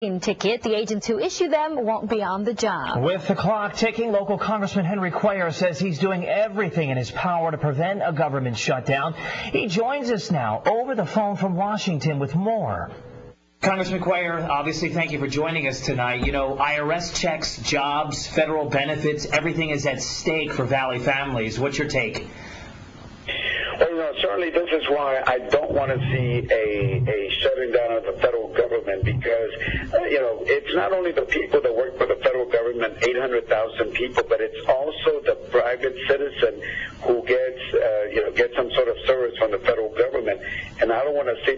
ticket. The agents who issue them won't be on the job. With the clock ticking, local Congressman Henry Cuellar says he's doing everything in his power to prevent a government shutdown. He joins us now over the phone from Washington with more. Congressman Cuellar, obviously, thank you for joining us tonight. You know, IRS checks, jobs, federal benefits, everything is at stake for Valley families. What's your take? Well, you know, certainly this is why I don't want to see a shutting down of the federal government because, you know, it's not only the people that work for the federal government, 800,000 people, but it's also the private citizen who gets some sort of service from the federal government. And I don't want to see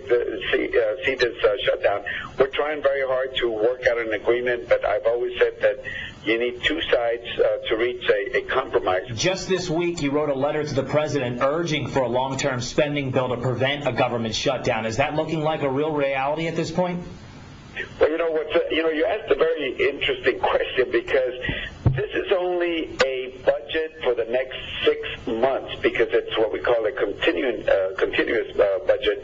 this shutdown. We're trying very hard to work out an agreement, but I've always said that you need two sides to reach a compromise. Just this week, you wrote a letter to the president urging for a long-term spending bill to prevent a government shutdown. Is that looking like a real reality at this point? Well, you asked a very interesting question because this is only a budget for the next 6 months because it's what we call a continuous budget.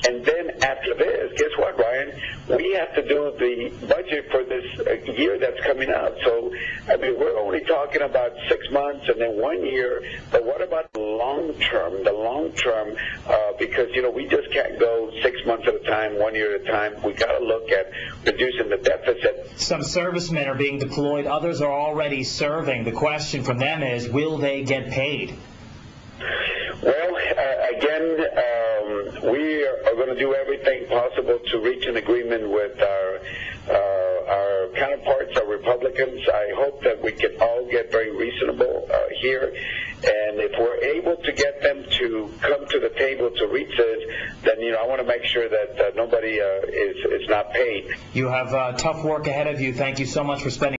And then after this, guess what, Ryan? We have to do the budget for this year that's coming up. So, I mean, we're only talking about 6 months and then 1 year. But what about the long term? The long term, because, you know, we just can't go 6 months at a time, 1 year at a time. We got to look at reducing the deficit. Some servicemen are being deployed. Others are already serving. The question from them is, will they get paid? Well, again, we are going to do everything possible to reach an agreement with our counterparts, our Republicans. I hope that we can all get very reasonable here. And if we're able to get them to come to the table to reach this, then, you know, I want to make sure that nobody is not paid. You have tough work ahead of you. Thank you so much for spending